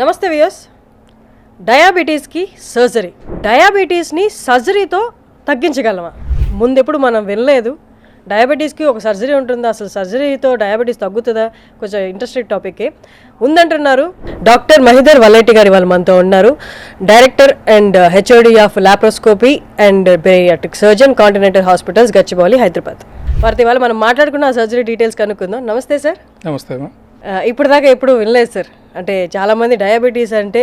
నమస్తే viewers. డయాబెటీస్కి surgery, డయాబెటీస్ని సర్జరీతో తగ్గించగలమా? ముందెప్పుడు మనం వినలేదు. డయాబెటీస్కి ఒక సర్జరీ ఉంటుందా, అసలు సర్జరీతో డయాబెటీస్ తగ్గుతుందా? కొంచెం ఇంట్రెస్టింగ్ టాపికే ఉందంటున్నారు. డాక్టర్ మహిధర్ వల్లెట్టి గారు వాళ్ళు మనతో ఉన్నారు. Director and HOD of laparoscopy and bariatric surgeon, continental hospitals, Gachibowli, Hyderabad. వారితో ఇవాళ మనం మాట్లాడుకున్న ఆ సర్జరీ డీటెయిల్స్ కనుక్కుందాం. నమస్తే సార్. నమస్తే. ఇప్పుడు దాకా ఎప్పుడు వినలేదు సార్. అంటే చాలామంది డయాబెటీస్ అంటే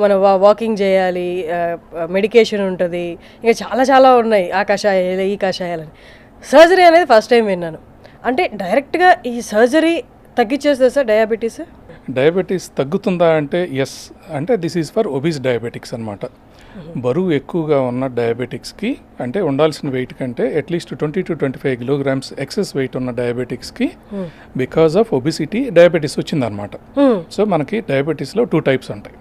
మనం వాకింగ్ చేయాలి, మెడికేషన్ ఉంటుంది, ఇంకా చాలా ఉన్నాయి, ఆ కషాయాలు ఈ కషాయాలని. సర్జరీ అనేది ఫస్ట్ టైం విన్నాను. అంటే డైరెక్ట్గా ఈ సర్జరీ తగ్గించేస్తుంది సార్ డయాబెటీస్? డయాబెటీస్ తగ్గుతుందా అంటే ఎస్. అంటే this is for obese diabetics అనమాట. బరువు ఎక్కువగా ఉన్న డయాబెటిక్స్కి, అంటే ఉండాల్సిన వెయిట్ కంటే at least 20 to 25 kilograms excess wait ఉన్న డయాబెటిక్స్కి బికాస్ ఆఫ్ ఒబిసిటీ డయాబెటీస్ వచ్చిందనమాట. సో మనకి డయాబెటీస్లో 2 types ఉంటాయి.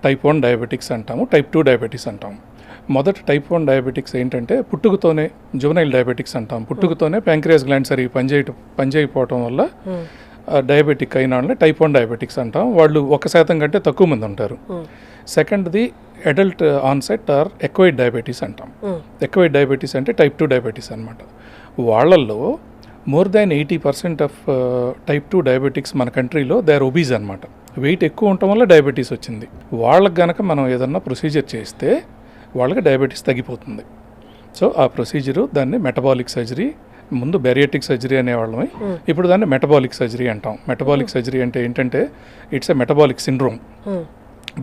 టైప్ 1 డయాబెటిక్స్ అంటాము, టైప్ 2 డయాబెటీస్ అంటాము. మొదటి టైప్ 1 డయాబెటిక్స్ ఏంటంటే పుట్టుకతోనే జువెనైల్ డయాబెటిక్స్ అంటాం. పుట్టుకతోనే ప్యాంక్రియాస్ గ్లాండ్ సరిగ్గా పనిచేయకపోవటం వల్ల డయాబెటిక్ అయిన వాళ్ళని టైప్ 1 డయాబెటిక్స్ అంటాం. వాళ్ళు 1% కంటే తక్కువ మంది ఉంటారు. సెకండ్ది adult onset or acquired diabetes అంటాం. ఎక్వైడ్ డయాబెటీస్ అంటే టైప్ 2 డయాబెటీస్ అనమాట. వాళ్ళల్లో more than 80% of type 2 diabetics మన కంట్రీలో దే ఆర్ ఒబీస్ అనమాట. వెయిట్ ఎక్కువ ఉండటం వల్ల డయాబెటీస్ వచ్చింది. వాళ్ళకి గనక మనం ఏదన్నా ప్రొసీజర్ చేస్తే వాళ్ళకి డయాబెటీస్ తగ్గిపోతుంది. సో ఆ ప్రొసీజరు దాన్ని మెటబాలిక్ సర్జరీ, ముందు బెరియాట్రిక్ సర్జరీ అనేవాళ్ళమే, ఇప్పుడు దాన్ని మెటబాలిక్ సర్జరీ అంటాం. మెటబాలిక్ సర్జరీ అంటే ఏంటంటే ఇట్స్ ఎ మెటబాలిక్ సిండ్రోమ్.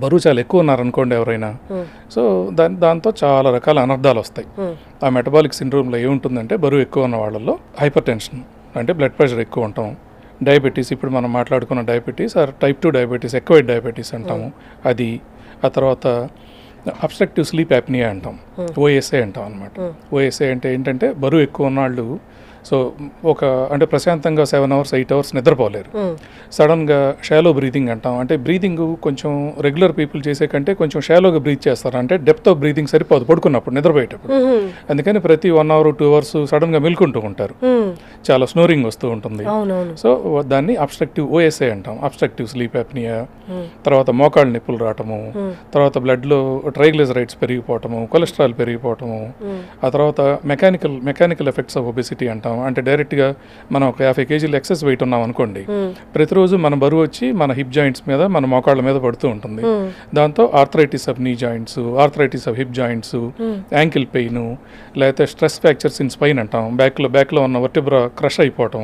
బరువు చాలా ఎక్కువ ఉన్నారనుకోండి ఎవరైనా, సో దాంతో చాలా రకాల అనర్థాలు వస్తాయి. ఆ మెటబాలిక్ సిండ్రోమ్లో ఏముంటుందంటే బరువు ఎక్కువ ఉన్న వాళ్ళల్లో హైపర్ టెన్షన్ అంటే బ్లడ్ ప్రెషర్ ఎక్కువ ఉంటాం, డయాబెటీస్, ఇప్పుడు మనం మాట్లాడుకున్న diabetes or type 2 diabetes, acquired diabetes అంటాము అది. ఆ తర్వాత అబ్స్ట్రక్టివ్ స్లీప్ యాప్నియా అంటాం, ఓఎస్ఏ అంటాం అనమాట. ఓఎస్ఏ అంటే ఏంటంటే బరువు ఎక్కువ ఉన్నాళ్ళు సో అంటే ప్రశాంతంగా 7 hours 8 hours నిద్రపోలేరు. సడన్గా షాలో బ్రీతింగ్ అంటాం. అంటే బ్రీతింగ్ కొంచెం రెగ్యులర్ పీపుల్ చేసే కంటే కొంచెం షాలోగా బ్రీత్ చేస్తారు. అంటే డెప్త్ ఆఫ్ బ్రీతింగ్ సరిపోదు పడుకున్నప్పుడు, నిద్రపోయేటప్పుడు. అందుకని ప్రతి 1 hour 2 hours సడన్గా మెలుకుంటూ ఉంటారు, చాలా స్నోరింగ్ వస్తూ ఉంటుంది. సో దాన్ని అబ్స్ట్రక్టివ్ ఓఎస్ఏ అంటాం, అబ్స్ట్రక్టివ్ స్లీప్ యాప్నియా. తర్వాత మోకాళ్ళ నొప్పులు రావటము, తర్వాత బ్లడ్లో ట్రైగ్లిజరైడ్స్ పెరిగిపోవటము, కొలెస్ట్రాల్ పెరిగిపోవటము. ఆ తర్వాత మెకానికల్ ఎఫెక్ట్స్ ఆఫ్ ఒబెసిటీ అంటాం. అంటే డైరెక్ట్గా మనం ఒక 50 kgs ఎక్సెస్ వెయిట్ ఉన్నాం అనుకోండి, ప్రతిరోజు మన బరువు వచ్చి మన హిప్ జాయింట్స్ మీద, మన మోకాళ్ళ మీద పడుతూ ఉంటుంది. దాంతో ఆర్థరైటిస్ ఆఫ్ నీ joints, arthritis of hip joints, ankle pain, లేకపోతే స్ట్రెస్ ఫ్రాక్చర్స్ ఇన్ స్పైన్ అంటాం, బ్యాక్లో ఉన్న వర్టిబ్రా క్రష్ అయిపోవటం,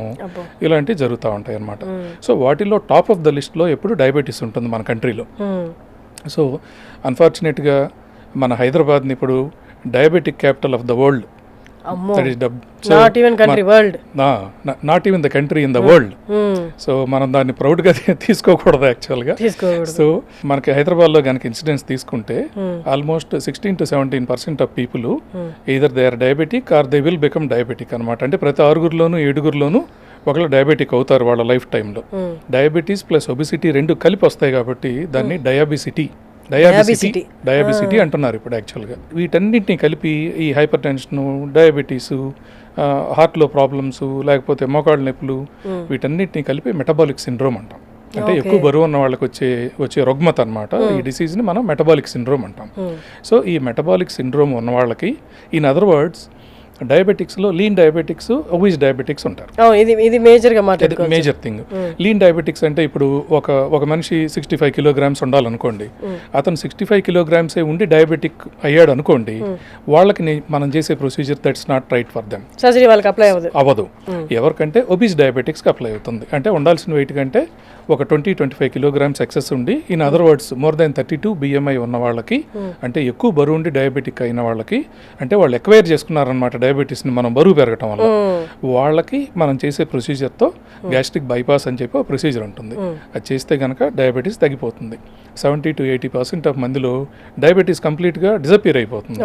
ఇలాంటివి జరుగుతూ ఉంటాయి అన్నమాట. సో వాటిలో టాప్ ఆఫ్ ద లిస్ట్లో ఎప్పుడు డయాబెటీస్ ఉంటుంది మన కంట్రీలో. సో అన్ఫార్చునేట్గా మన హైదరాబాద్ని ఇప్పుడు diabetic capital of the world, not even the country in the world. So మనం దాన్ని ప్రౌడ్గా తీసుకోకూడదు యాక్చువల్గా. సో మనకి హైదరాబాద్లో కనుక ఇన్సిడెన్స్ తీసుకుంటే almost 16 to 17% of people either they are diabetic or they will become diabetic అనమాట. అంటే ప్రతి 6 7 ఒకళ్ళు డయాబెటిక్ అవుతారు వాళ్ళ లైఫ్ టైంలో. డయాబెటీస్ ప్లస్ ఒబిసిటీ 2 కలిపి వస్తాయి కాబట్టి దాన్ని డయాబెసిటీ అంటున్నారు ఇప్పుడు యాక్చువల్గా. వీటన్నిటిని కలిపి ఈ హైపర్ టెన్షన్, డయాబెటీసు, హార్ట్లో ప్రాబ్లమ్స్, లేకపోతే మోకాళ్ళ నొప్పులు, వీటన్నిటిని కలిపి మెటబాలిక్ సిండ్రోమ్ అంటాం. అంటే ఎక్కువ బరువు ఉన్న వాళ్ళకి వచ్చే రుగ్మత అనమాట. ఈ డిసీజ్ని మనం మెటబాలిక్ సిండ్రోమ్ అంటాం. సో ఈ మెటబాలిక్ సిండ్రోమ్ ఉన్న వాళ్ళకి, ఇన్ అదర్ వర్డ్స్, డయాబెటిక్స్లో లీన్ డయాబెటిక్స్, ఒబీస్ డయాబెటిక్స్ ఉంటారు. ఇది మేజర్ థింగ్. లీన్ డయాబెటిక్స్ అంటే ఇప్పుడు ఒక మనిషి 65 kilograms ఉండాలనుకోండి, అతను 65 kilograms ఉండి డయాబెటిక్ అయ్యాడు అనుకోండి, వాళ్ళకి మనం చేసే procedure that's not right for them. Surgery వాళ్ళకి అప్లై అవ్వదు. ఎవరికంటే ఒబీస్ డయాబెటిక్స్కి అప్లై అవుతుంది. అంటే ఉండాల్సిన వెయిట్ కంటే ఒక 20-25 kilograms ఎక్సెస్ ఉండి, in other words more than 32 BMI ఉన్న వాళ్ళకి, అంటే ఎక్కువ బరువు ఉండి డయాబెటిక్ అయిన వాళ్ళకి, అంటే వాళ్ళు ఎక్వైర్ చేసుకున్నారనమాట డయాబెటీస్ని మనం బరువు పెరగటం వల్ల, వాళ్ళకి మనం చేసే ప్రొసీజర్తో గ్యాస్ట్రిక్ బైపాస్ అని చెప్పి ఒక ప్రొసీజర్ ఉంటుంది. అది చేస్తే కనుక డయాబెటీస్ తగ్గిపోతుంది. 70 to 80% ఆఫ్ మందిలో డయాబెటీస్ కంప్లీట్గా డిసపియర్ అయిపోతుంది.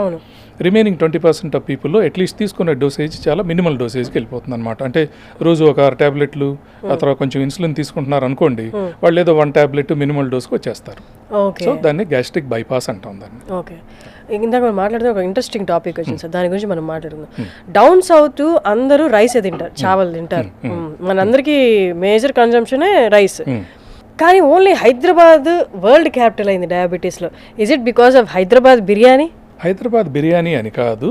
రిమైనింగ్ 20% ఆఫ్ పీపుల్లో అట్లీస్ట్ తీసుకునే డోసేజ్ చాలా మినిమల్ డోసేజ్కి వెళ్ళిపోతుంది అనమాట. అంటే రోజు ఒక 6 టాబ్లెట్లు, ఆ తర్వాత కొంచెం ఇన్సులిన్ తీసుకుంటున్నారు అనుకోండి, వాళ్ళు ఏదో 1 టాబ్లెట్ మినిమల్ డోస్కి వచ్చేస్తారు. సో దాన్ని గ్యాస్ట్రిక్ బైపాస్ అంటాం దాన్ని. ఓకే, ఇందాక మనం మాట్లాడితే ఒక ఇంట్రెస్టింగ్ టాపిక్ వచ్చింది సార్, దాని గురించి మనం మాట్లాడుకుందాం. డౌన్ సౌత్ అందరూ రైసే తింటారు, చావల్ తింటారు. మనందరికీ మేజర్ కన్జంప్షనే రైస్. కానీ ఓన్లీ హైదరాబాద్ వరల్డ్ క్యాపిటల్ అయింది డయాబెటీస్లో. Is it because of Hyderabad biryani? Hyderabad biryani అని కాదు,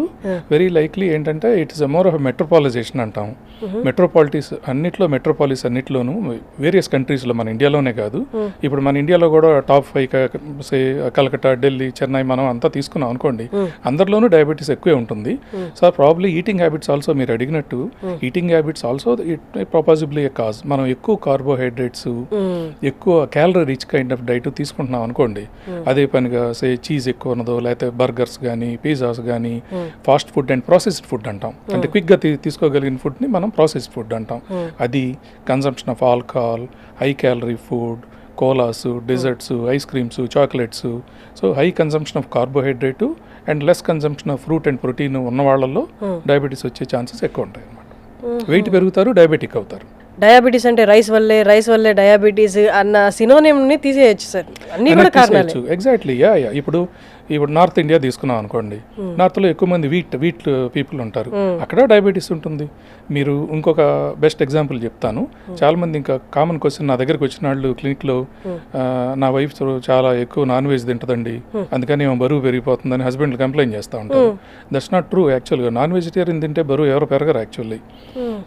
వెరీ లైక్లీ ఏంటంటే it's a more of metropolisation అంటాం. మెట్రోపాలిస్ అన్నిట్లోనూ వేరియస్ కంట్రీస్లో, మన ఇండియాలోనే కాదు, ఇప్పుడు మన ఇండియాలో కూడా టాప్ 5 సే కలకత్తా, ఢిల్లీ, చెన్నై మనం అంతా తీసుకున్నాం అనుకోండి, అందరిలోనూ డయాబెటీస్ ఎక్కువే ఉంటుంది. So probably eating habits also, మీరు అడిగినట్టు eating habits also it possibly a cause. మనం ఎక్కువ కార్బోహైడ్రేట్స్, ఎక్కువ calorie rich kind of diet తీసుకుంటున్నాం అనుకోండి, అదే పనిగా సే చీజ్ ఎక్కువ ఉన్నదో, లేకపోతే బర్గర్స్ కానీ, పిజ్జాస్ కానీ, fast food and processed food అంటాం. అంటే క్విక్గా తీసుకోగలిగిన ఫుడ్ని మనం ప్రాసెస్డ్ ఫుడ్ అంటాం. అది consumption of alcohol, high calorie food, colas, desserts, ice creams, chocolates. So high consumption of carbohydrate and less consumption of fruit and protein ఉన్న వాళ్ళల్లో డయాబెటీస్ వచ్చే ఛాన్సెస్ ఎక్కువ ఉంటాయి అన్నమాట. వెయిట్ పెరుగుతారు, డయాబెటిక్ అవుతారు. డయాబెటీస్ అంటే రైస్ వల్లే డయాబెటీస్ అన్న సినోనిమ్ని తీసేయచ్చు సార్. అన్ని కూడా కారణాలు. ఎగ్జాక్ట్లీ. ఇప్పుడు నార్త్ ఇండియా తీసుకున్నాం అనుకోండి, నార్త్లో ఎక్కువ మంది వీట్ పీపుల్ ఉంటారు, అక్కడ డయాబెటీస్ ఉంటుంది. మీరు ఇంకొక బెస్ట్ ఎగ్జాంపుల్ చెప్తాను. చాలా మంది ఇంకా కామన్ క్వశ్చన్ నా దగ్గరకు వచ్చిన వాళ్ళు క్లినిక్లో, నా వైఫ్ చాలా ఎక్కువ నాన్ వెజ్ తింటుందండి, అందుకని ఏమో బరువు పెరిగిపోతుందని హస్బెండ్ కంప్లైంట్ చేస్తూ ఉంటారు. That's not true. యాక్చువల్గా నాన్ వెజిటేరియన్ తింటే బరువు ఎవరు పెరగరు. Actually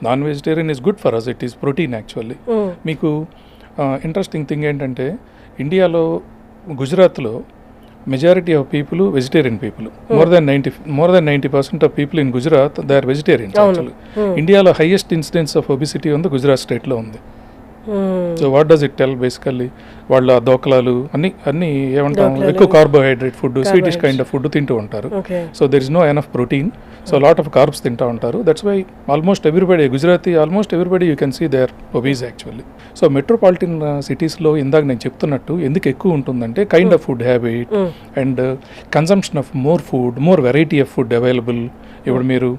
non vegetarian is good for us, it is protein actually. మీకు ఇంట్రెస్టింగ్ థింగ్ ఏంటంటే, ఇండియాలో గుజరాత్లో majority of people vegetarian people, more than 90% of people in Gujarat, they are vegetarians actually. India lo highest incidence of obesity on the Gujarat state lo undi. So what does it tell basically? వాళ్ళ దోకలాలు అన్ని ఏమంటాం, ఎక్కువ carbohydrate food, sweetish kind of food తింటూ ఉంటారు. So there is no enough protein, so lot of carbs తింటూ ఉంటారు. That's why almost everybody Gujarati, almost everybody you can see they are obese actually. So metropolitan సిటీస్లో ఇందాక నేను చెప్తున్నట్టు ఎందుకు ఎక్కువ ఉంటుందంటే, kind of food habit and consumption of more variety of food available. ఇప్పుడు మీరు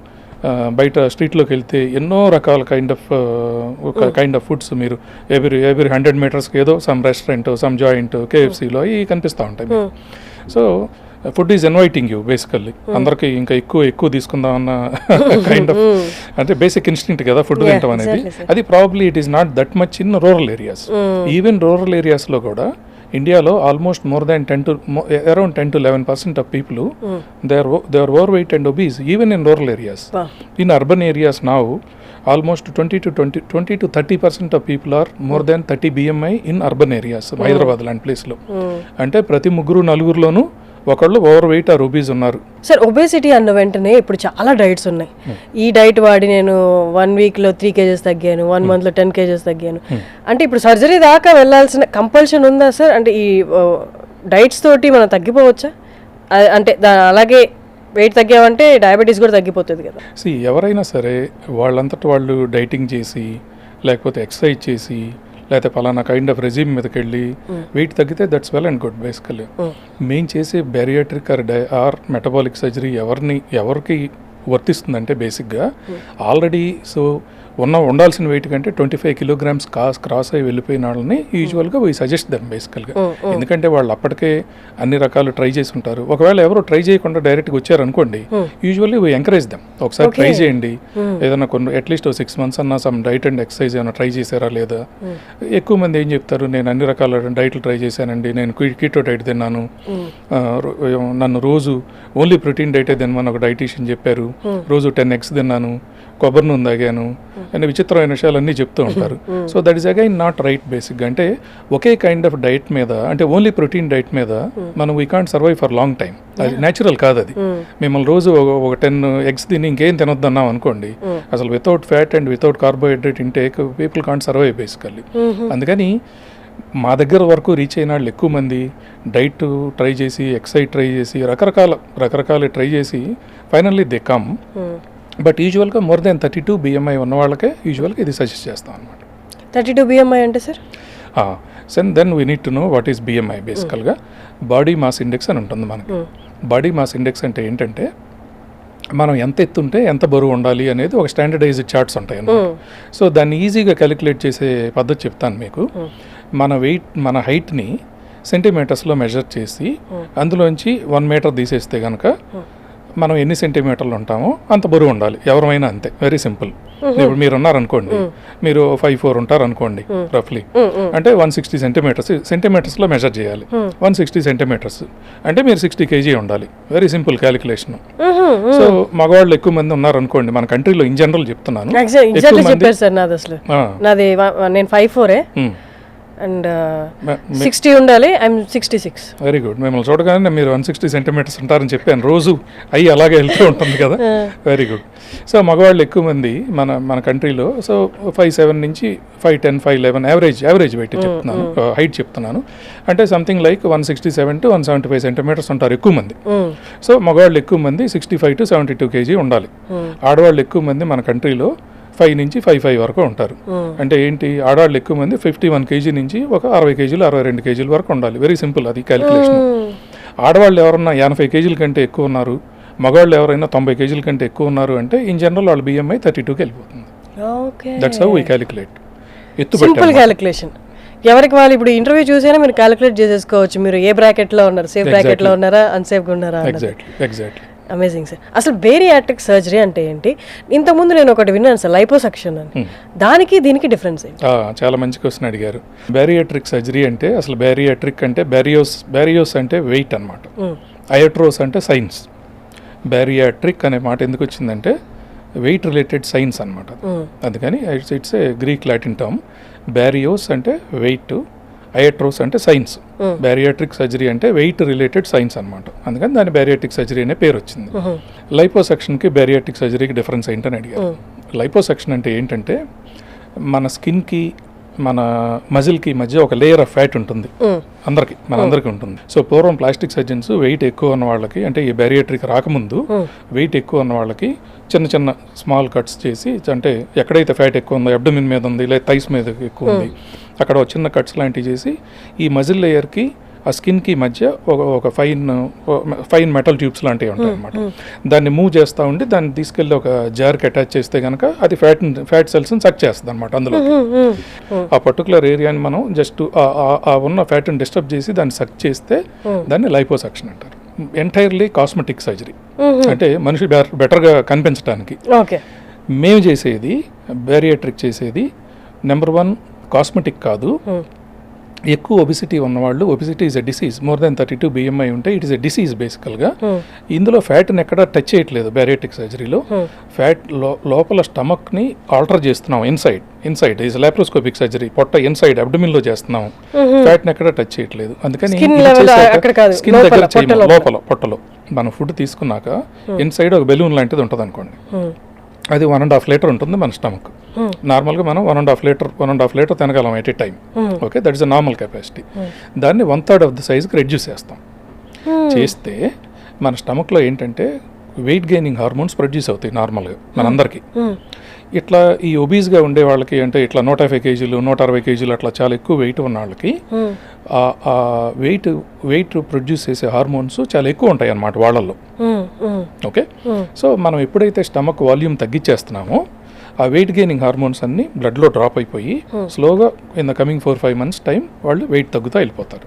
బయట స్ట్రీట్లోకి వెళ్తే ఎన్నో రకాల కైండ్ ఆఫ్ ఫుడ్స్ మీరు ఎవ్రీ 100 మీటర్స్కి ఏదో సమ్ రెస్టారెంట్, సమ్ జాయింట్, KFCలో అవి కనిపిస్తూ ఉంటాయి. So food is inviting you basically. అందరికి ఇంకా ఎక్కువ తీసుకుందాం అన్న కైండ్ ఆఫ్, అంటే బేసిక్ ఇన్స్టింక్ట్ కదా ఫుడ్ తింటాం అనేది. అది probably it is not that much in rural areas. Even rural ఏరియాస్లో కూడా ఇండియాలో almost around 10 to 11% of people they are overweight and obese even in rural areas. In urban areas now almost 20 to 30% of people are more than 30 BMI in urban areas. Hyderabad లాంటి ప్లేస్లో అంటే ప్రతి 3-4లోనూ ఒకళ్ళు over weight are obese ఉన్నారు. Sir, obesity అన్న వెంటనే ఇప్పుడు చాలా డైట్స్ ఉన్నాయి. ఈ డైట్ వాడి నేను 1 వీక్లో 3 kgs తగ్గాను, 1 మంత్లో 10 kgs తగ్గాను అంటే ఇప్పుడు సర్జరీ దాకా వెళ్ళాల్సిన కంపల్షన్ ఉందా సార్? అంటే ఈ డైట్స్ తోటి మనం తగ్గిపోవచ్చా? అంటే అలాగే వెయిట్ తగ్గామంటే డయాబెటీస్ కూడా తగ్గిపోతుంది కదా. ఎవరైనా సరే వాళ్ళంతటి వాళ్ళు డైటింగ్ చేసి, లేకపోతే ఎక్సర్సైజ్ చేసి, లేకపోతే పలానా కైండ్ ఆఫ్ రెజ్యూమ్ మీదకి వెళ్ళి వెయిట్ తగ్గితే that's well and good. Basically మేము చేసే బ్యారియాట్రిక్ ఆర్ మెటబాలిక్ సర్జరీ ఎవరికి వర్తిస్తుందంటే, బేసిక్గా ఆల్రెడీ ఉండాల్సిన వెయిట్ కంటే 25 kilograms క్రాస్ అయ్యి వెళ్ళిపోయిన వాళ్ళని యూజువల్గా వీ సజెస్ట్ దెమ్ బేసికల్గా. ఎందుకంటే వాళ్ళు అప్పటికే అన్ని రకాలు ట్రై చేసి ఉంటారు. ఒకవేళ ఎవరు ట్రై చేయకుండా డైరెక్ట్గా వచ్చారనుకోండి, యూజువల్లీ వీ ఎంకరేజ్ దెమ్, ఒకసారి ట్రై చేయండి, ఏదైనా కొన్ని అట్లీస్ట్ 6 months అన్నా సమ్ డైట్ అండ్ ఎక్సర్సైజ్ ఏమైనా ట్రై చేశారా లేదా. ఎక్కువ మంది ఏం చెప్తారు, నేను అన్ని రకాల డైట్లు ట్రై చేశానండి, నేను కీటో డైట్ తిన్నాను, నన్ను రోజు ఓన్లీ ప్రోటీన్ డైటే తినమని ఒక డైటీషియన్ చెప్పారు, రోజు 10 eggs తిన్నాను, కొబ్బరి నూనె తాగాను అనే విచిత్రమైన విషయాలన్నీ చెప్తూ ఉంటారు. So that is again not right. బేసిక్గా అంటే ఒకే కైండ్ ఆఫ్ డైట్ మీద, అంటే ఓన్లీ ప్రోటీన్ డైట్ మీద మనం we can't survive for long time. అది న్యాచురల్ కాదు. అది మిమ్మల్ని రోజు ఒక 10 eggs తిని ఇంకేం తినొద్దన్నాం అనుకోండి, అసలు without fat and without carbohydrate intake people can't survive basically. అందుకని మా దగ్గర వరకు రీచ్ అయిన వాళ్ళు ఎక్కువ మంది డైట్ ట్రై చేసి, ఎక్సర్సైజ్ ట్రై చేసి, రకరకాల ట్రై చేసి ఫైనల్లీ దే కమ్. బట్ యూజువల్గా మోర్ దెన్ 32 BMI ఉన్న వాళ్ళకే యూజువల్గా ఇది సజెస్ట్ చేస్తాం అనమాట. 32 BMI అంటే sir? Then we need to know what is BMI. బేసికల్గా బాడీ మాస్ ఇండెక్స్ అని ఉంటుంది మనకి. బాడీ మాస్ ఇండెక్స్ అంటే ఏంటంటే, మనం ఎంత ఎత్తుంటే ఎంత బరువు ఉండాలి అనేది ఒక స్టాండర్డైజ్డ్ చార్ట్స్ ఉంటాయి అన్నమాట. సో దాన్ని ఈజీగా క్యాలిక్యులేట్ చేసే పద్ధతి చెప్తాను మీకు. మన హైట్ని సెంటీమీటర్స్లో మెజర్ చేసి అందులోంచి 1 meter తీసేస్తే కనుక మనం ఎన్ని సెంటీమీటర్లు ఉంటామో అంత బరువు ఉండాలి, ఎవరైనా అంతే, వెరీ సింపుల్. ఇప్పుడు మీరు ఉన్నారనుకోండి, మీరు 5'4" ఉంటారు అనుకోండి రఫ్లీ, అంటే 160 సెంటీమీటర్స్లో మెజర్ చేయాలి. 160 సెంటీమీటర్స్ అంటే మీరు 60 kg ఉండాలి, వెరీ సింపుల్ క్యాలిక్యులేషన్. సో మగవాళ్ళు ఎక్కువ మంది ఉన్నారనుకోండి మన కంట్రీలో, ఇన్ జనరల్ చెప్తున్నాను. ఎగ్జాక్ట్లీ చెప్పారు సార్, నాది అసలు నాది నేను 5'4" అండ్ 60 ఉండాలి, ఐఎమ్ 66. Very good. మిమ్మల్ని చూడగానే మీరు 160 సెంటీమీటర్స్ ఉంటారని చెప్పాను, రోజు అయ్యి అలాగే వెళ్తూ ఉంటుంది కదా. Very good. సో మగవాళ్ళు ఎక్కువ మంది మన కంట్రీలో. సో 5'7" నుంచి 5'10", 5'11" యావరేజ్ వెయిట్ చెప్తున్నాను, హైట్ చెప్తున్నాను. అంటే సంథింగ్ లైక్ 167 to 175 సెంటీమీటర్స్ ఉంటారు ఎక్కువ మంది. సో మగవాళ్ళు ఎక్కువ మంది 65 to 72 kg ఉండాలి. ఆడవాళ్ళు ఎక్కువ మంది మన కంట్రీలో 5 నుంచి 5'5" వరకు ఉంటారు. అంటే ఏంటి, ఆడవాళ్ళు ఎక్కువ మంది 51 kg నుంచి ఒక 60 kg 62 kg వరకు ఉండాలి, వెరీ సింపుల్ అది క్యాలిక్యులేషన్. ఆడవాళ్ళు ఎవరన్నా 80 kg కంటే ఎక్కువ ఉన్నారు, మగవాళ్ళు ఎవరైనా 90 kg కంటే ఎక్కువ ఉన్నారు అంటే ఇన్ జనరల్ వాళ్ళ BMI 32కి వెళ్ళిపోతుంది. That's how we calculate. Simple calculation. ఎవరికి వాళ్ళు ఇప్పుడు ఇంటర్వ్యూ చూసైనా మీరు క్యాలిక్యులేట్ చేసేసుకోవచ్చు, మీరు ఏ బ్రాకెట్లో ఉన్నారు, సేఫ్ బ్రాకెట్లో ఉన్నారా, అన్సేఫ్గా ఉన్నారా. ఎగ్జాక్ట్లీ. Amazing sir. అసలు బేరియాట్రిక్ సర్జరీ అంటే ఏంటి? ఇంతకుముందు నేను ఒకటి విన్నాను సార్, లైపోసక్షన్ అని. దానికి దీనికి డిఫరెన్స్ ఏంటి? చాలా మంచి క్వశ్చన్ అడిగారు. బ్యారియాట్రిక్ సర్జరీ అంటే అసలు బ్యారియాట్రిక్ అంటే బ్యారియోస్ అంటే వెయిట్ అనమాట, అయట్రోస్ అంటే సైన్స్. బ్యారియాట్రిక్ అనే మాట ఎందుకు వచ్చిందంటే వెయిట్ రిలేటెడ్ సైన్స్ అనమాట. అందుకని it's a Greek Latin term. బ్యారియోస్ అంటే వెయిట్, అయట్రోస్ అంటే సైన్స్. బ్యారియాట్రిక్ సర్జరీ అంటే వెయిట్ రిలేటెడ్ సైన్స్ అనమాట. అందుకని దాని బ్యారియాట్రిక్ సర్జరీ అనే పేరు వచ్చింది. లైపోసక్షన్కి బ్యారియాట్రిక్ సర్జరీకి డిఫరెన్స్ ఏంటని అడిగారు. లైపోసక్షన్ అంటే ఏంటంటే మన స్కిన్కి మన మజిల్కి మధ్య ఒక లేయర్ ఆఫ్ ఫ్యాట్ ఉంటుంది, మనందరికీ ఉంటుంది. సో పూర్వం ప్లాస్టిక్ సర్జన్స్ వెయిట్ ఎక్కువ ఉన్న వాళ్ళకి, అంటే ఈ బ్యారియాట్రిక్ రాకముందు వెయిట్ ఎక్కువ ఉన్న వాళ్ళకి చిన్న చిన్న స్మాల్ కట్స్ చేసి, అంటే ఎక్కడైతే ఫ్యాట్ ఎక్కువ ఉందో, అబ్డమిన్ మీద ఉంది లేదా థైస్ మీద ఎక్కువ ఉంది, అక్కడ చిన్న కట్స్ లాంటివి చేసి ఈ మజిల్ లేయర్కి ఆ స్కిన్కి మధ్య ఒక ఫైన్ మెటల్ ట్యూబ్స్ లాంటివి ఉంటాయి అనమాట. దాన్ని మూవ్ చేస్తూ ఉండి దాన్ని తీసుకెళ్ళి ఒక జార్కి అటాచ్ చేస్తే కనుక అది ఫ్యాట్ సెల్స్ని సక్ చేస్తుంది అనమాట. అందులో ఆ పర్టికులర్ ఏరియాని మనం జస్ట్ ఆ ఉన్న ఫ్యాట్ని డిస్టర్బ్ చేసి దాన్ని సక్ చేస్తే దాన్ని లైపోసక్షన్ అంటారు. ఎంటైర్లీ కాస్మెటిక్ సర్జరీ, అంటే మనిషి బెటర్గా కనిపించడానికి. మేము చేసేది బ్యారియాట్రిక్ చేసేది నెంబర్ 1 కాస్మెటిక్ కాదు. ఎక్కువ ఒబిసిటీ ఉన్నవాళ్ళు, obesity is a disease, more than 32 BMI ఉంటే ఇట్ ఈస్ ఎ డిసీజ్ బేసికల్గా. ఇందులో ఫ్యాట్ని ఎక్కడ టచ్ చేయట్లేదు బ్యారియాట్రిక్ సర్జరీలో. ఫ్యాట్ లోపల స్టమక్ని ఆల్టర్ చేస్తున్నాం, ఇన్సైడ్ ఈజ్ లాప్రోస్కోపిక్ సర్జరీ, పొట్ట ఇన్సైడ్ అబ్డమిన్లో చేస్తున్నాము, ఫ్యాట్ని ఎక్కడ టచ్ చేయట్లేదు. అందుకని స్కిన్ దగ్గర చేయము, లోపల పొట్టలో మనం ఫుడ్ తీసుకున్నాక ఇన్సైడ్ ఒక బెలూన్ లాంటిది ఉంటుంది అనుకోండి, అది 1.5 లీటర్ ఉంటుంది మన స్టమక్. నార్మల్గా మనం 1.5 లీటర్ తినగలం at a time. Okay, that is a normal capacity. దాన్ని 1/3 ఆఫ్ ద సైజ్కి రెడ్యూస్ చేస్తాం. చేస్తే మన స్టమక్లో ఏంటంటే వెయిట్ గెయినింగ్ హార్మోన్స్ ప్రొడ్యూస్ అవుతాయి నార్మల్గా మనందరికీ. ఇట్లా ఈ ఒబీస్గా ఉండే వాళ్ళకి, అంటే ఇట్లా 150 kg 160 kg అట్లా చాలా ఎక్కువ వెయిట్ ఉన్న వాళ్ళకి ఆ వెయిట్ ప్రొడ్యూస్ చేసే హార్మోన్స్ చాలా ఎక్కువ ఉంటాయి అన్నమాట వాళ్ళల్లో. ఓకే, సో మనం ఎప్పుడైతే స్టమక్ వాల్యూమ్ తగ్గించేస్తున్నామో ఆ వెయిట్ గెయినింగ్ హార్మోన్స్ అన్ని బ్లడ్లో డ్రాప్ అయిపోయి స్లోగా in the coming 4-5 months time వాళ్ళు వెయిట్ తగ్గుతూ వెళ్ళిపోతారు.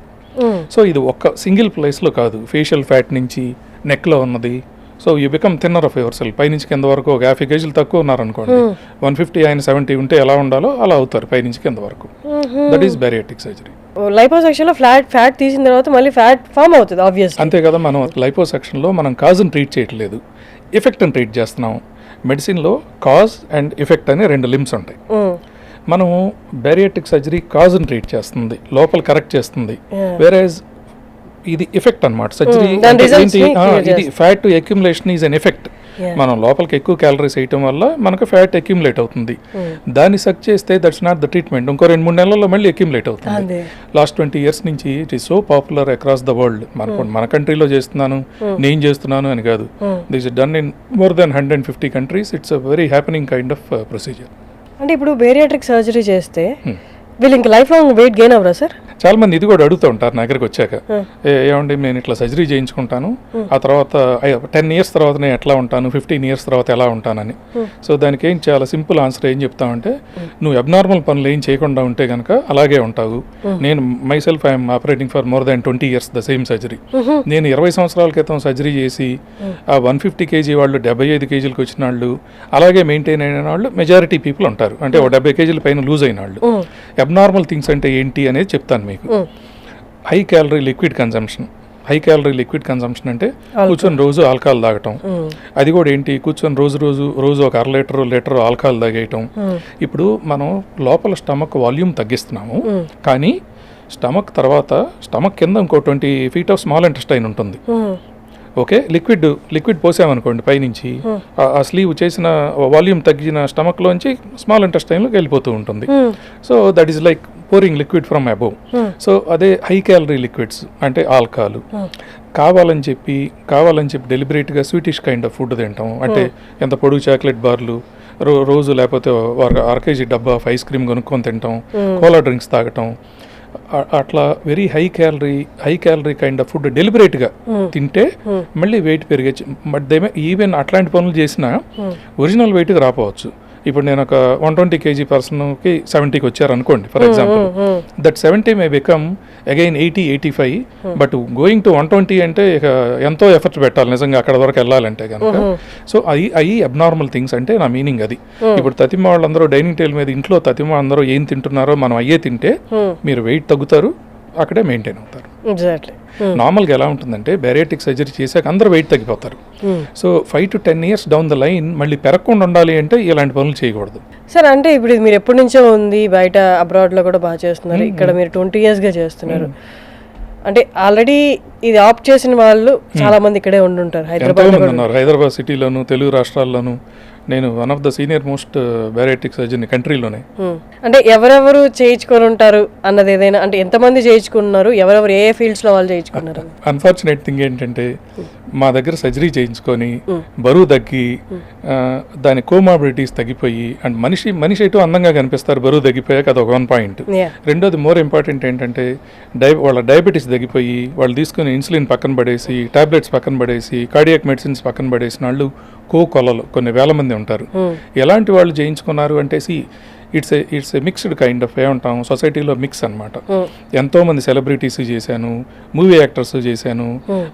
సో ఇది ఒక్క సింగిల్ ప్లేస్లో కాదు, ఫేషియల్ ఫ్యాట్ నుంచి నెక్లో ఉన్నది. So you become thinner of your self. పైనుంచి కింద వరకు ఒక 50 kg తక్కువ ఉన్నారనుకోండి, 150 ఆయన 70 ఉంటే ఎలా ఉండాలో అలా అవుతారు పైనుంచి కింద వరకు. That is bariatric surgery. లైపోసక్షన్లో ఫ్యాట్ తీసిన తర్వాత మళ్ళీ ఫ్యాట్ ఫామ్ అవుతుంది ఆబ్వియస్లీ. అంతే కదా, మనం లైపోసక్షన్లో మనం కాజ్ని ట్రీట్ చేయట్లేదు, ఎఫెక్ట్ని ట్రీట్ చేస్తున్నాం. మెడిసిన్లో కాజ్ అండ్ ఎఫెక్ట్ అనే 2 లిమ్స్ ఉంటాయి. మనం బ్యారియాట్రిక్ సర్జరీ కాజ్ని ట్రీట్ చేస్తుంది, లోపల కరెక్ట్ చేస్తుంది. వేరేజ్ ఇది ఎఫెక్ట్ అనమాట. సర్జరీ ఇది fat accumulation is an effect. మనం లోపలికి ఎక్కువ క్యాలరీస్ వేయటం వల్ల మనకు ఫ్యాట్ అక్యుములేట్ అవుతుంది. దాన్ని సక్ చేస్తే దట్స్ నాట్ ద ట్రీట్మెంట్. ఇంకో 2-3 నెలల్లో మళ్ళీ అక్యుములేట్ అవుతుంది. లాస్ట్ 20 years నుంచి it is so popular across the world. మన కంట్రీలో చేస్తున్నాను, నేను చేస్తున్నాను అని కాదు. This is done in more than 150 countries. It's a very happening kind of procedure. అంటే ఇప్పుడు బేరియాట్రిక్ సర్జరీ చేస్తే వీళ్ళు ఇంకా లైఫ్ లాంగ్ వెయిట్ గెయిన్ అవ్వరా సార్? చాలా మంది ఇది కూడా అడుగుతూ ఉంటారు నా దగ్గరికి వచ్చాక, ఏమండి నేను ఇట్లా సర్జరీ చేయించుకుంటాను, ఆ తర్వాత 10 years తర్వాత నేను ఎట్లా ఉంటాను, 15 years తర్వాత ఎలా ఉంటానని. సో దానికి ఏం చాలా సింపుల్ ఆన్సర్ ఏం చెప్తామంటే, నువ్వు అబ్నార్మల్ పనులు ఏం చేయకుండా ఉంటే కనుక అలాగే ఉంటావు. నేను myself I'm operating for more than 20 years the same surgery. నేను 20 సంవత్సరాల క్రితం సర్జరీ చేసి ఆ 150 kg వాళ్ళు 75 kgకి వచ్చిన వాళ్ళు, అలాగే మెయింటైన్ అయిన వాళ్ళు మెజారిటీ పీపుల్ ఉంటారు. అంటే 70 kg పైన లూజ్ అయిన వాళ్ళు. అబ్నార్మల్ థింగ్స్ అంటే ఏంటి అనేది చెప్తాను మీకు. High calorie liquid consumption. High calorie liquid consumption అంటే కూర్చొని రోజు ఆల్కహాల్ తాగటం. అది కూడా ఏంటి, కూర్చొని రోజు ఒక 1/2 లీటర్ ఆల్కహాల్ తాగేయటం. ఇప్పుడు మనం లోపల స్టమక్ వాల్యూమ్ తగ్గిస్తున్నాము, కానీ స్టమక్ తర్వాత స్టమక్ కింద ఇంకో 20 feet ఆఫ్ స్మాల్ ఇంటెస్టైన్ ఉంటుంది. ఓకే, లిక్విడ్ పోసామనుకోండి పైనుంచి, ఆ స్లీవ్ చేసిన వాల్యూమ్ తగ్గిన స్టమక్లోంచి స్మాల్ ఇంటెస్టైన్లోకి వెళ్ళిపోతూ ఉంటుంది. So that is like pouring liquid from above. So అదే హై క్యాలరీ లిక్విడ్స్ అంటే ఆల్కహాల్. కావాలని చెప్పి డెలిబరేట్గా స్వీటిష్ కైండ్ ఆఫ్ ఫుడ్ తింటాం. అంటే ఎంత పొడుగు చాక్లెట్ బార్లు రోజు, లేకపోతే 1 kg డబ్బా ఆఫ్ ఐస్ క్రీమ్ కొనుక్కొని తింటాం, కోలా డ్రింక్స్ తాగటం, అట్లా very high calorie kind of food డెలిబరేట్గా తింటే మళ్ళీ వెయిట్ పెరిగచ్చు. బట్ ఈవెన్ అట్లాంటి పనులు చేసినా ఒరిజినల్ వెయిట్కి రాపోవచ్చు. ఇప్పుడు నేను ఒక 120 kg పర్సన్కి 70కి వచ్చారనుకోండి for example, that 70 may become again 80-85. But going to 120 అంటే ఇక ఎంతో ఎఫర్ట్ పెట్టాలి నిజంగా అక్కడ వరకు వెళ్ళాలంటే కనుక. సో అవి అబ్నార్మల్ థింగ్స్ అంటే నా మీనింగ్ అది. ఇప్పుడు తతిమ వాళ్ళందరూ డైనింగ్ టేబుల్ మీద ఇంట్లో తతిమ అందరూ ఏం తింటున్నారో మనం అయ్యే తింటే మీరు వెయిట్ తగ్గుతారు, అక్కడే మెయింటైన్ అవుతారు. నార్మల్గా ఎలా ఉంటుందంటే బేరియాట్రిక్ సర్జరీ చేశాక అందరూ వెయిట్ తగ్గిపోతారు. So 5 to 10 years down the line మళ్ళీ పెరగకుండా ఉండాలి అంటే ఇలాంటి పనులు చేయకూడదు. సార్ అంటే ఇప్పుడు మీరు ఎప్పటి నుంచో ఉంది, బయట అబ్రాడ్లో కూడా బాగా చేస్తున్నారు, ఇక్కడ మీరు 20 yearsగా చేస్తున్నారు. అంటే ఆల్రెడీ ఇది ఆప్ట్ చేసిన వాళ్ళు చాలా మంది ఇక్కడే ఉండుంటారు, హైదరాబాద్ సిటీలోను, తెలుగు రాష్ట్రాల్లోనూ. నేను one of the senior most bariatric surgeon కంట్రీలోనే. అంటే ఎవరెవరు చేయించుకొని ఉంటారు అన్నది ఏదైనా, అంటే ఎంతమంది చేయించుకున్నారు, ఎవరెవరు ఏ ఫీల్డ్స్లో వాళ్ళు చేయించుకున్నారు? అన్ఫార్చునేట్ థింగ్ ఏంటంటే మా దగ్గర సర్జరీ చేయించుకొని బరువు తగ్గి దాని కోమార్బిడిటీస్ తగ్గిపోయి, అండ్ మనిషి ఎటు అందంగా కనిపిస్తారు బరువు తగ్గిపోయాక, అది ఒక 1 point. రెండోది మోర్ ఇంపార్టెంట్ ఏంటంటే వాళ్ళ డయాబెటీస్ తగ్గిపోయి వాళ్ళు తీసుకుని ఇన్సులిన్ పక్కన పడేసి, టాబ్లెట్స్ పక్కన పడేసి, కార్డియాక్ మెడిసిన్స్ పక్కన పడేసిన వాళ్ళు కొలలు కొన్ని వేల మంది ఉంటారు. ఎలాంటి వాళ్ళు చేయించుకున్నారు అంటే it's a mixed kind of ఏమంటాం సొసైటీలో మిక్స్ అనమాట. ఎంతో మంది సెలబ్రిటీస్ చేశాను, మూవీ యాక్టర్స్ చేశాను,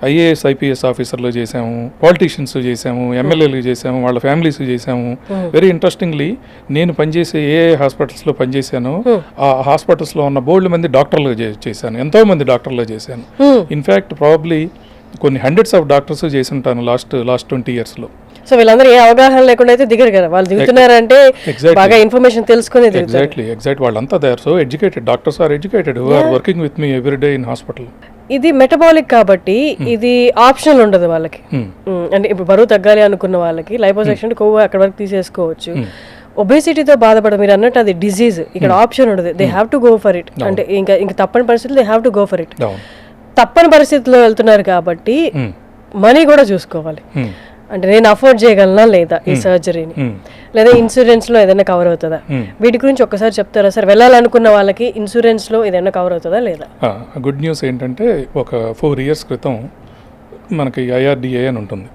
IAS IPS ఆఫీసర్లు చేసాము, పాలిటీషియన్స్ చేసాము, ఎమ్మెల్యేలు చేసాము, వాళ్ళ ఫ్యామిలీస్ చేసాము. వెరీ ఇంట్రెస్టింగ్లీ నేను పనిచేసే ఏ హాస్పిటల్స్లో పనిచేశాను ఆ హాస్పిటల్స్లో ఉన్న బోల్డ్ మంది డాక్టర్లు చేశాను, ఎంతో మంది డాక్టర్లు చేశాను. ఇన్ఫ్యాక్ట్ ప్రాబబ్లీ కొన్ని hundreds of డాక్టర్స్ చేసి ఉంటాను లాస్ట్ 20 yearsలో. సో వీళ్ళందరూ ఏ అవగాహన లేకుండా అయితే దిగరు కదా, వాళ్ళు దిగుతున్నారంటే బాగా ఇన్ఫర్మేషన్ తెలుసుకుని. ఎగ్జాక్ట్లీ వాళ్ళంతా they are so educated, doctors are educated who are working with me every day in hospital. ఇది మెటబాలిక్ కాబట్టి ఇది ఆప్షనల్ ఉండదు వాళ్ళకి. అంటే ఇప్పుడు బరువు తగ్గాలి అనుకున్న వాళ్ళకి లైపోసెక్షన్ కొవ్వు అక్కడ వరకు తీసేసుకోవచ్చు. ఒబేసిటీతో బాధపడదు మీరు అన్నట్టు, అది డిజీజ్, ఇక్కడ ఆప్షన్ ఉండదు. They have to go for it. అంటే ఇంకా తప్పని పరిస్థితుల్లో they have to go for it. తప్పని పరిస్థితుల్లో వెళ్తున్నారు కాబట్టి మనీ కూడా చూసుకోవాలి. అంటే నేను అఫోర్డ్ చేయగలనా లేదా ఈ సర్జరీని, లేదా ఇన్సూరెన్స్లో ఏదైనా కవర్ అవుతుందా, వీటి గురించి ఒక్కసారి చెప్తారా సార్? వెళ్ళాలనుకున్న వాళ్ళకి ఇన్సూరెన్స్లో ఏదైనా కవర్ అవుతుందా లేదా? గుడ్ న్యూస్ ఏంటంటే ఒక 4 years క్రితం మనకి IRDA అని ఉంటుంది,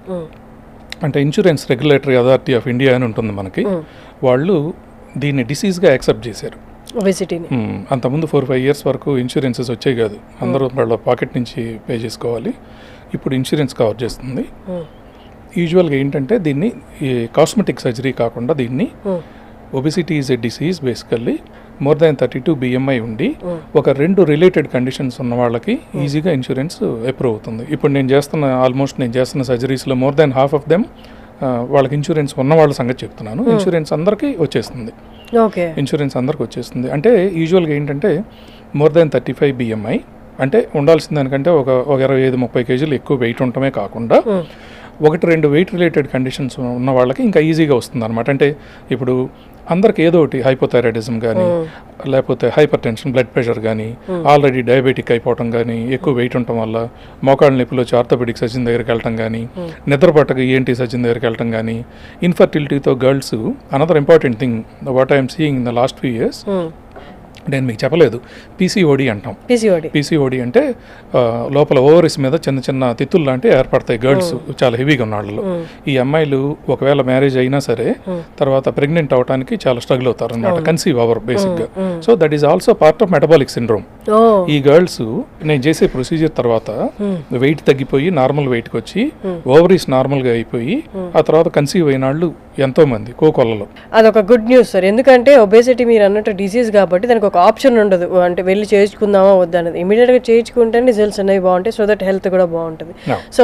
అంటే insurance regulatory authority of India అని ఉంటుంది మనకి. వాళ్ళు దీన్ని డిసీజ్గా యాక్సెప్ట్ చేశారు, ఒబేసిటీని. అంతకుముందు 4-5 years వరకు ఇన్సూరెన్సెస్ వచ్చాయి కాదు, అందరూ వాళ్ళ పాకెట్ నుంచి పే చేసుకోవాలి. ఇప్పుడు ఇన్సూరెన్స్ కవర్ చేస్తుంది. యూజువల్గా ఏంటంటే దీన్ని కాస్మెటిక్ సర్జరీ కాకుండా దీన్ని obesity is a disease basically more than 32 BMI ఉండి ఒక 2 రిలేటెడ్ కండిషన్స్ ఉన్న వాళ్ళకి ఈజీగా ఇన్సూరెన్స్ అప్రూవ్ అవుతుంది. ఇప్పుడు నేను చేస్తున్న సర్జరీస్లో more than half of them వాళ్ళకి ఇన్సూరెన్స్ ఉన్న వాళ్ళ సంగతి చెప్తున్నాను. ఇన్సూరెన్స్ అందరికీ వచ్చేస్తుంది. అంటే యూజువల్గా ఏంటంటే మోర్ దాన్ 35 BMI అంటే ఉండాల్సిన దానికంటే ఒక 25-30 kg ఎక్కువ వెయిట్ ఉండటమే కాకుండా 1-2 వెయిట్ రిలేటెడ్ కండిషన్స్ ఉన్న వాళ్ళకి ఇంకా ఈజీగా వస్తుంది అనమాట. అంటే ఇప్పుడు అందరికి ఏదో ఒకటి హైపోథైరాయిడిజం కానీ, లేకపోతే హైపర్ టెన్షన్, బ్లడ్ ప్రెషర్ కానీ, ఆల్రెడీ డయాబెటిక్ అయిపోవటం కానీ, ఎక్కువ వెయిట్ ఉండటం వల్ల మోకాళ్ళ నొప్పిలో ఆర్థోపెడిక్ సర్జన్ దగ్గరికి వెళ్ళటం కానీ, నిద్ర పట్టక ENT సర్జన్ దగ్గరికి వెళ్ళటం కానీ, ఇన్ఫర్టిలిటీతో girls another important thing what I'm seeing in the last few years, నేను మీకు చెప్పలేదు, పీసీఓడి అంటాం. పీసీఓడి పీసీఓడి అంటే లోపల ఓవరీస్ మీద చిన్న చిన్న తిత్తులు లాంటివి ఏర్పడతాయి గర్ల్స్ చాలా హెవీగా ఉన్న వాళ్ళలో. ఈ అమ్మాయిలు ఒకవేళ మ్యారేజ్ అయినా సరే తర్వాత ప్రెగ్నెంట్ అవడానికి చాలా స్ట్రగుల్ అవుతారు అనమాట, కన్సీవ్ అవర్ బేసిక్గా. So that is also part of metabolic syndrome. ఈ గర్ల్స్ నేను చేసే ప్రొసీజర్ తర్వాత వెయిట్ తగ్గిపోయి నార్మల్ వెయిట్కి వచ్చి ఓవరీస్ నార్మల్గా అయిపోయి ఆ తర్వాత కన్సీవ్ అయిన వాళ్ళు ఎంతో మంది కోకొల్లలో. అదొక గుడ్ న్యూస్ సార్, ఎందుకంటే ఒబేసిటీ మీరు అన్నట్టు డిసీజ్ కాబట్టి దానికి ఒక ఆప్షన్ ఉండదు, అంటే వెళ్ళి చేయించుకుందామా వద్దా అనేది. ఇమీడియట్గా చేయించుకుంటే రిజల్ట్స్ అనేవి బాగుంటాయి, సో దట్ హెల్త్ కూడా బాగుంటుంది. సో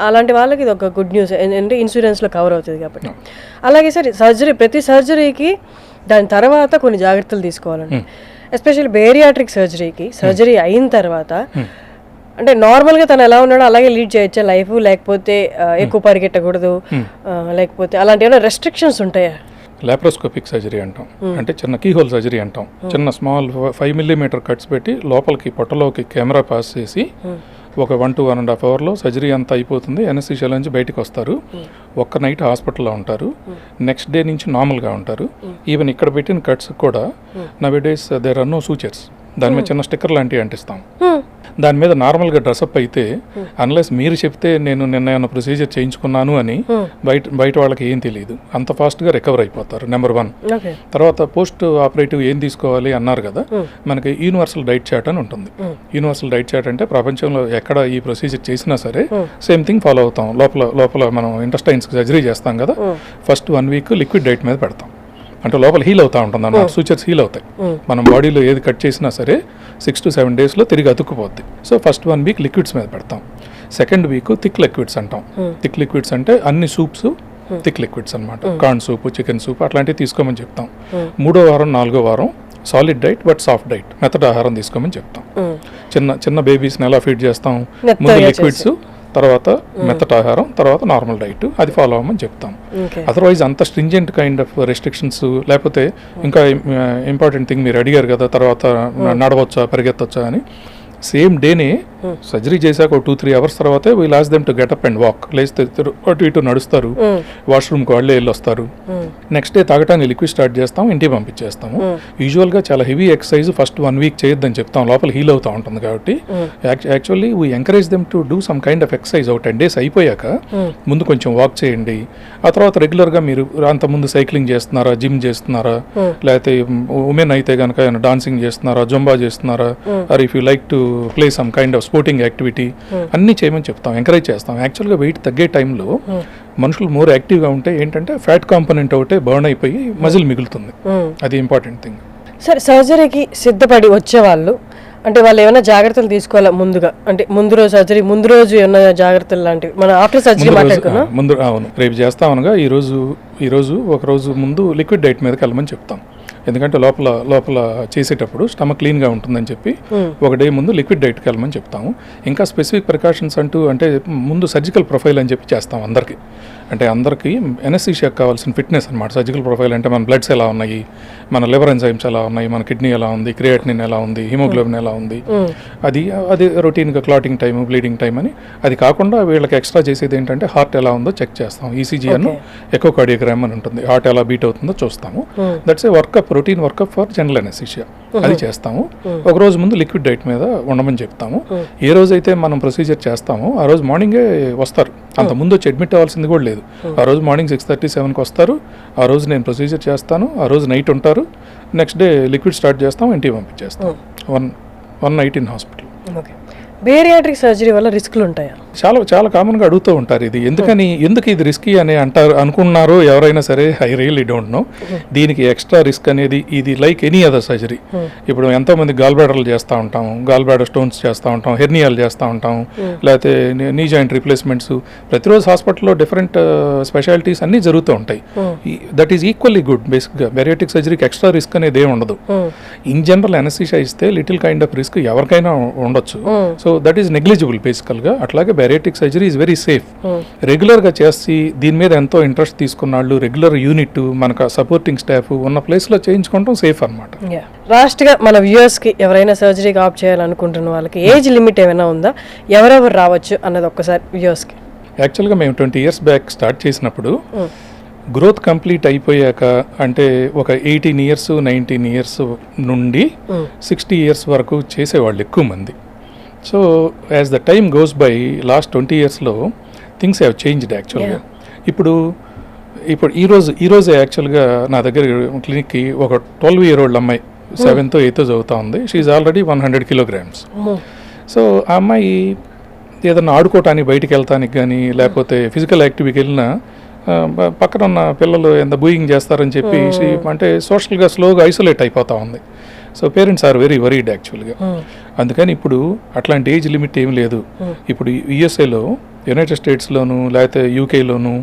అలాంటి వాళ్ళకి ఇది ఒక గుడ్ న్యూస్, అంటే ఇన్సూరెన్స్లో కవర్ అవుతుంది కాబట్టి. అలాగే సార్ సర్జరీ, ప్రతి సర్జరీకి దాని తర్వాత కొన్ని జాగ్రత్తలు తీసుకోవాలండి. ఎస్పెషల్లీ బేరియాట్రిక్ సర్జరీకి సర్జరీ అయిన తర్వాత అంటే నార్మల్గా తను ఎలా ఉన్నాడో అలాగే లీడ్ చేయొచ్చా లైఫ్, లేకపోతే ఎక్కువ పరిగెట్టకూడదు, లేకపోతే అలాంటి ఏమైనా రెస్ట్రిక్షన్స్ ఉంటాయా? లాప్రోస్కోపిక్ సర్జరీ అంటాం, అంటే చిన్న కీహోల్ సర్జరీ అంటాం. చిన్న స్మాల్ 5 mm కట్స్ పెట్టి లోపలికి పొట్టలోకి కెమెరా పాస్ చేసి ఒక 1 to 1.5 hours సర్జరీ అంతా అయిపోతుంది. ఎనస్థీషియా నుంచి బయటకు వస్తారు, ఒక్క నైట్ హాస్పిటల్లో ఉంటారు, నెక్స్ట్ డే నుంచి నార్మల్గా ఉంటారు. ఈవెన్ ఇక్కడ పెట్టిన కట్స్ కూడా nowadays there are no sutures, దాని మీద చిన్న స్టిక్కర్ లాంటివి అంటిస్తాం. దాని మీద నార్మల్గా డ్రెస్అప్ అయితే అన్లెస్ మీరు చెప్తే నేను నిన్న ఏమైనా ప్రొసీజర్ చేయించుకున్నాను అని బయట వాళ్ళకి ఏం తెలియదు, అంత ఫాస్ట్గా రికవర్ అయిపోతారు. నెంబర్ 1. తర్వాత పోస్ట్ ఆపరేటివ్ ఏం తీసుకోవాలి అన్నారు కదా, మనకి యూనివర్సల్ డైట్ చార్ట్ అని ఉంటుంది. యూనివర్సల్ డైట్ చార్ట్ అంటే ప్రపంచంలో ఎక్కడ ఈ ప్రొసీజర్ చేసినా సరే సేమ్ థింగ్ ఫాలో అవుతాం. లోపల మనం ఇంటెస్టైన్స్కి సర్జరీ చేస్తాం కదా, ఫస్ట్ 1 week లిక్విడ్ డైట్ మీద పెడతాం. అంటే లోపల హీల్ అవుతూ ఉంటుంది అన్నమాట, సూచర్స్ హీల్ అవుతాయి. మనం బాడీలో ఏది కట్ చేసినా సరే 6 to 7 days తిరిగి అతుక్కుపోద్ది. సో ఫస్ట్ 1 week లిక్విడ్స్ మీద పెడతాం. సెకండ్ వీక్ థిక్ లిక్విడ్స్ అంటాం. థిక్ లిక్విడ్స్ అంటే అన్ని సూప్స్ థిక్ లిక్విడ్స్ అనమాట, కార్న్ సూప్, చికెన్ సూప్ అట్లాంటివి తీసుకోమని చెప్తాం. 3వ వారం 4వ వారం solid diet but soft diet, మెత్తటి ఆహారం తీసుకోమని చెప్తాం. చిన్న బేబీస్ని ఎలా ఫీడ్ చేస్తాం, ముందు లిక్విడ్స్, తర్వాత మెత్తటి ఆహారం, తర్వాత నార్మల్ డైట్, అది ఫాలో అవ్వమని చెప్తాం. అదర్వైజ్ అంత స్ట్రింజెంట్ కైండ్ ఆఫ్ రెస్ట్రిక్షన్స్ లేకపోతే ఇంకా ఇంపార్టెంట్ థింగ్ మీరు అడిగారు కదా, తర్వాత నడవచ్చా పరిగెత్తొచ్చా అని. సేమ్ డేనే సర్జరీ చేశాక 2-3 hours తర్వాతే wheel ask them to get up and walk, లేస్తే అటు ఇటు నడుస్తారు, వాష్రూమ్కి వాళ్ళే వెళ్ళి వస్తారు. నెక్స్ట్ డే తాగటానికి లిక్విడ్ స్టార్ట్ చేస్తాం, ఇంటికి పంపించేస్తాము. యూజువల్గా చాలా హెవీ ఎక్సర్సైజ్ ఫస్ట్ 1 week చేయొద్దని చెప్తాం, లోపల హీల్ అవుతూ ఉంటుంది కాబట్టి. Actually we encourage them to do some kind of exercise. 10 days అయిపోయాక ముందు కొంచెం వాక్ చేయండి, ఆ తర్వాత రెగ్యులర్గా మీరు అంత ముందు సైక్లింగ్ చేస్తున్నారా, జిమ్ చేస్తున్నారా, లేకపోతే ఉమెన్ అయితే కనుక డాన్సింగ్ చేస్తున్నారా, జంబా చేస్తున్నారా, or if you like to play some kind of sporting activity, అన్నీ చేయమని చెప్తాం, ఎంకరేజ్ చేస్తాం. యాక్చువల్గా వెయిట్ తగ్గే టైంలో మనుషులు మోర్ యాక్టివ్గా ఉంటే ఏంటంటే ఫ్యాట్ కాంపోనెంట్ ఒకటే బర్న్ అయిపోయి మజిల్ మిగులుతుంది, అది ఇంపార్టెంట్ థింగ్. సరే, సర్జరీకి సిద్ధపడి వచ్చేవాళ్ళు అంటే వాళ్ళు ఏమైనా జాగ్రత్తలు తీసుకోవాలా ముందుగా, అంటే ముందు రోజు సర్జరీ ముందు రోజు ఏమైనా జాగ్రత్తలు లాంటివి మనం ఆఫ్టర్ సర్జరీ మాట్లాడుకున్నాం ముందు. అవును, రేపు చేస్తామనగా ఈరోజు ఒక రోజు ముందు లిక్విడ్ డైట్ మీదకి వెళ్ళమని చెప్తాం. ఎందుకంటే లోపల చేసేటప్పుడు స్టమక్ క్లీన్గా ఉంటుందని చెప్పి ఒక డే ముందు లిక్విడ్ డైట్కి వెళ్ళమని చెప్తాము. ఇంకా స్పెసిఫిక్ ప్రికాషన్స్ అంటూ అంటే ముందు సర్జికల్ ప్రొఫైల్ అని చెప్పి చేస్తాం అందరికీ. అంటే అందరికీ ఎనస్థీషియాకి కావాల్సిన ఫిట్నెస్ అనమాట. సర్జికల్ ప్రొఫైల్ అంటే మన బ్లడ్స్ ఎలా ఉన్నాయి, మన లివర్ ఎంజైమ్స్ ఎలా ఉన్నాయి, మన కిడ్నీ ఎలా ఉంది, క్రియాటినిన్ ఎలా ఉంది, హిమోగ్లోబిన్ ఎలా ఉంది, అది రొటీన్గా క్లాటింగ్ టైం, బ్లీడింగ్ టైం అని. అది కాకుండా వీళ్ళకి ఎక్స్ట్రా చేసేది ఏంటంటే హార్ట్ ఎలా ఉందో చెక్ చేస్తాం. ఈసీజీ అను ఎకోకార్డియోగ్రామ్ అని ఉంటుంది, హార్ట్ ఎలా బీట్ అవుతుందో చూస్తాము. That's a workup, routine workup for general anaesthesia, అది చేస్తాము. ఒక రోజు ముందు లిక్విడ్ డైట్ మీద ఉండమని చెప్తాము. ఏ రోజైతే మనం ప్రొసీజర్ చేస్తామో ఆ రోజు మార్నింగే వస్తారు, అంత ముందు వచ్చి అడ్మిట్ అవ్వాల్సింది కూడా లేదు. ఆ రోజు మార్నింగ్ 6:30-7కి వస్తారు. ఆ రోజు నేను ప్రొసీజర్ చేస్తాను, ఆ రోజు నైట్ ఉంటారు. నెక్స్ట్ డే లిక్విడ్ స్టార్ట్ చేస్తాం, ఇంటికి పంపించేస్తాం. One night in hospital. Bariatric surgery వల్ల రిస్క్లు ఉంటాయా? చాలా కామన్గా అడుగుతూ ఉంటారు ఇది ఎందుకు ఇది రిస్కీ అని అనుకున్నారో ఎవరైనా సరే. I really don't know. దీనికి ఎక్స్ట్రా రిస్క్ అనేది ఇది లైక్ ఎనీ అదర్ సర్జరీ. ఇప్పుడు ఎంతోమంది గాల్ బ్లాడర్లు చేస్తూ ఉంటాం, గాల్ బ్లాడర్ స్టోన్స్ చేస్తూ ఉంటాం, హెర్నియాలు చేస్తూ ఉంటాం, లేకపోతే నీ జాయింట్ రిప్లేస్మెంట్స్. ప్రతిరోజు హాస్పిటల్లో డిఫరెంట్ స్పెషాలిటీస్ అన్నీ జరుగుతూ ఉంటాయి. That is equally good. బేసిక్గా బేరియాట్రిక్ సర్జరీకి ఎక్స్ట్రా రిస్క్ అనేది ఏమి ఉండదు. ఇన్ జనరల్ అనస్థీషియా ఇస్తే లిటిల్ కైండ్ ఆఫ్ రిస్క్ ఎవరికైనా ఉండొచ్చు. సో దట్ ఈస్ నెగ్లిజిబుల్ బేసికల్గా. అట్లాగే bariatric surgery is very safe. రెగ్యులర్గా చేసి దీని మీద ఎంతో ఇంట్రెస్ట్ తీసుకున్నాళ్ళు, రెగ్యులర్ యూనిట్, మనకు సపోర్టింగ్ స్టాఫ్ ఉన్న ప్లేస్లో చేయించుకోవడం సేఫ్ అనమాట. లాస్ట్గా మన వ్యూయర్స్కి ఎవరైనా సర్జరీకి ఆప్ట్ చేయాలనుకుంటున్న వాళ్ళకి ఏజ్ లిమిట్ ఏమైనా ఉందా, ఎవరెవరు రావచ్చు అన్నది ఒక్కసారి వ్యూయర్స్కి. యాక్చువల్గా మేము 20 years బ్యాక్ స్టార్ట్ చేసినప్పుడు గ్రోత్ కంప్లీట్ అయిపోయాక అంటే ఒక 18 ఇయర్స్ 19 ఇయర్స్ నుండి 60 ఇయర్స్ వరకు చేసేవాళ్ళు ఎక్కువ మంది. So as the time goes by last 20 ఇయర్స్లో థింగ్స్ హ్యావ్ చేంజ్డ్ యాక్చువల్గా. ఇప్పుడు ఈరోజు యాక్చువల్గా నా దగ్గర క్లినిక్కి ఒక 12-year-old అమ్మాయి 7th 8th చదువుతా ఉంది. She already 100 kilograms. సో ఆ అమ్మాయి ఏదన్నా ఆడుకోవటానికి బయటికి వెళ్తానికి కానీ లేకపోతే ఫిజికల్ యాక్టివిటీకి వెళ్ళినా పక్కన ఉన్న పిల్లలు ఎంత బూయింగ్ చేస్తారని చెప్పి అంటే సోషల్గా స్లోగా ఐసోలేట్ అయిపోతూ ఉంది. So parents are very worried యాక్చువల్గా. అందుకని ఇప్పుడు అట్లాంటి ఏజ్ లిమిట్ ఏం లేదు. ఇప్పుడు యుఎస్ఏలో, యునైటెడ్ స్టేట్స్లోను లేకపోతే యూకేలోను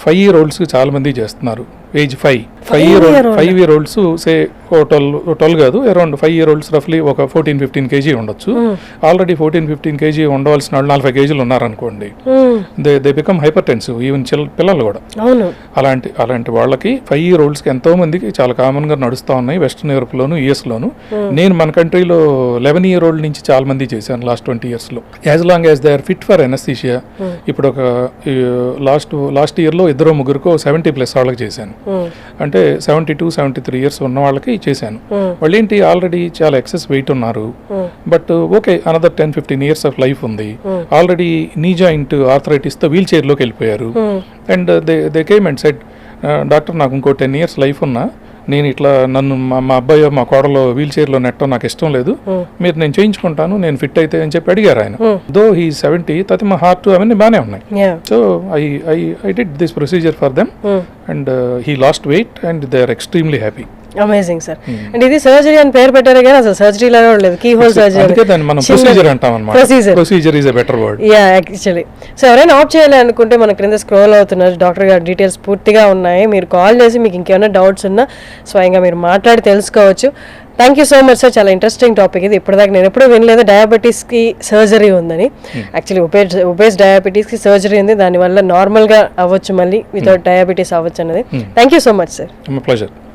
5-year-olds చాలామంది చేస్తున్నారు. ఏజ్ 5-year-olds సే 12 కాదు, అరౌండ్ 5-year-olds రఫ్లీ ఒక 14-15 kg ఉండొచ్చు. ఆల్రెడీ 14-15 kg ఉండవలసిన వాళ్ళు 40 kg ఉన్నారనుకోండి, they become hyper tensive, even పిల్లలు కూడా. అలాంటి వాళ్ళకి 5-year-oldsకి ఎంతో మందికి చాలా కామన్గా నడుస్తూ ఉన్నాయి వెస్ట్రన్ యూరోప్లోను యూఎస్లోను. నేను మన కంట్రీలో 11-year-old నుంచి చాలా మంది చేశాను లాస్ట్ 20 yearsలో. As long as they are fit for anaesthesia. ఇప్పుడు ఒక లాస్ట్ ఇయర్లో 2-3 70+ వాళ్ళకి చేశాను. అంటే 72-73 years ఉన్న వాళ్ళకి చేశాను. వాళ్ళు ఏంటి ఆల్రెడీ చాలా ఎక్సెస్ వెయిట్ ఉన్నారు, but okay another 10-15 years of life ఉంది. ఆల్రెడీ నీ జాయింట్ ఆర్థరైటిస్తో వీల్ చైర్లోకి వెళ్ళిపోయారు. And they came and said, doctor నాకు ఇంకో 10 years లైఫ్ ఉన్నా, నేను ఇట్లా నన్ను మా అబ్బాయి మా కోడలో వీల్ చైర్లో నెట్టడం నాకు ఇష్టం లేదు, మీరు నేను చేయించుకుంటాను నేను ఫిట్ అయితే అని చెప్పి అడిగారు ఆయన. దో హీ 70, తతి మా హార్ట్ అవన్నీ బాగానే ఉన్నాయి. So I did this procedure for them and he lost weight and they are extremely happy. Amazing sir. And ఇది సర్జరీ అని పేరు పెట్టారు కానీ అసలు సర్జరీ లాగా లేదు, కీ హోల్ సర్జరీ. అందుకే దాన్ని మనం ప్రొసీజర్ అంటాం అన్నమాట. Procedure is a better word. Yeah actually. So ఎవరైనా ఆప్ట్ చేయాలి అనుకుంటే మన క్రింద స్క్రోల్ అవుతున్నారు, డాక్టర్ గారి డీటెయిల్స్ పూర్తిగా ఉన్నాయి. మీరు కాల్ చేసి మీకు ఇంకేమైనా డౌట్స్ ఉన్నా స్వయంగా మీరు మాట్లాడి తెలుసుకోవచ్చు. Thank you so much sir. చాలా ఇంట్రెస్టింగ్ టాపిక్ ఇది. ఇప్పటిదాకా నేను ఎప్పుడూ వినలేదు డయాబెటీస్కి సర్జరీ ఉందని. యాక్చువల్లీ ఒబేస్ డయాబెటీస్కి సర్జరీ ఉంది, దానివల్ల నార్మల్గా అవ్వచ్చు, మళ్ళీ వితౌట్ డయాబెటీస్ అవ్వచ్చు అన్నది. Thank you so much sir. Pleasure.